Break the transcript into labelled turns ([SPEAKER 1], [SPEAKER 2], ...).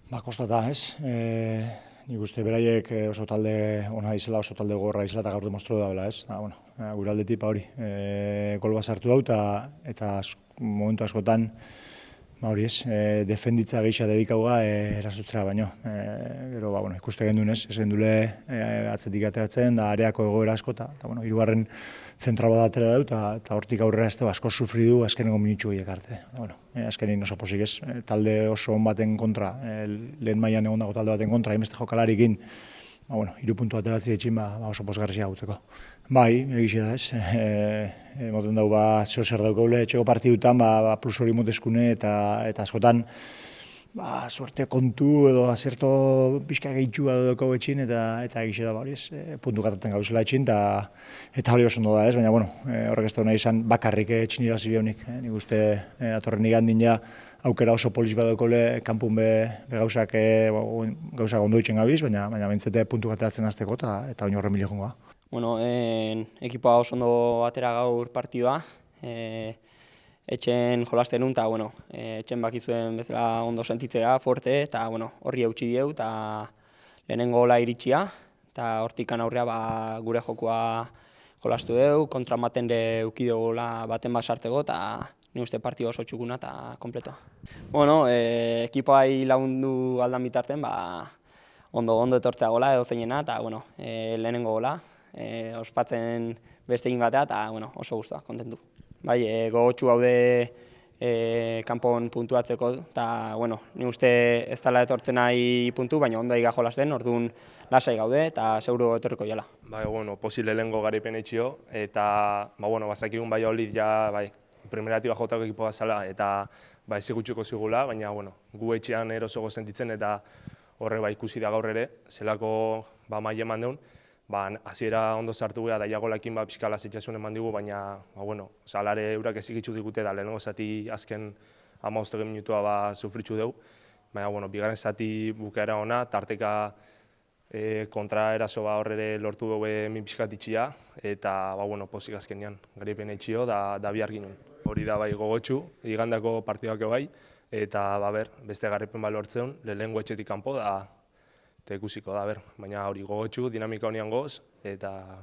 [SPEAKER 1] Kostata, ez? Nik uste beraiek oso talde ona izela, oso talde gogorra izela eta gaur demostru daula, ez? Gure aldetik hori, gol bat sartu dau eta momentu askotan hori ez, defenditza geixa dedikauga erasotzera baino. Gero, ikuste gendun ez gendule atzetik ateratzen, da areako egoera asko, eta hirugarren zentral bat atera dau, eta hortik aurrera ez da asko sufri du azkenengo minutxu horiek arte. Azkenin oso posik ez, talde oso on baten kontra, lehen mailan egon dago talde baten kontra, hainbeste jokalarikin, 3 puntu ateratzi etxin, oso posgarrizia gautzeko. Bai, egixe da ez, moten dau, zeo zer daukaule, etxeko partidutan, plus hori moteskune, eta askotan, suerte kontu edo azerto pixka gehitxua daukau etxin, eta egixe da, puntu gataten gauzela etxin, eta hori oso ondo da ez, baina, horrek ez da nahi izan bakarrik etxin irazi bionik. Nik uste, atorren igandin ja, aukera oso polis bat daukole, kanpun be gauzak ondo itxen gabiz, baina bentzete puntu gateratzen azteko, eta oin horren milio jongoa.
[SPEAKER 2] Ekipoa oso ondo atera gaur partidua, etxen jolasten nun, eta etxen bakizuen bezala ondo sentitzea, fuerte, eta horri eutxi dieu, eta lehenengo gola iritsia, eta hortikan aurrea gure jokoa jolastu deu, kontramaten de eukideo gola baten bat sartzeko, eta ni uste partida oso txukuna eta kompletoa. Ekipoai lagundu aldan bitarten, ondo etortzea gola edo zeinena, eta lehenengo gola, ospatzen bestekin batea, eta oso guztua, kontentu. Gogotsu haude kanpon puntuatzeko, eta ni uste ez dela etortzen nahi puntu, baina ondo aiga jolasten, orduan lasai gaude, eta seguru etorriko jala.
[SPEAKER 3] Posible lehengo garaipen etxio, eta bazakigun Valladolid ja primeratiba jotako ekipoa zela, eta ezi gutxiko zigula, baina gu etxean erosogo sentitzen, eta horre ikusi da gaur ere, zelako maile eman deun, hasiera ondo sartu geha, daia golakin pixka lasitxasun eman digu, baina alare eurak ezikitzu digute, da lehenengo zati azken 15 minutua sufritxu deu, baina bigarren zati bukaera ona, tarteka kontra eraso horre lortu dugu min pixkat itxia, eta pozik azkenean, garaipen etxio, da bihar ginen. Hori da gogotsu, igandako partidako bai, eta beste garaipen lortzeun, lehenengo etxetik kanpo, eta ikusiko da, baina hori gogotsu, dinamika honian goz, eta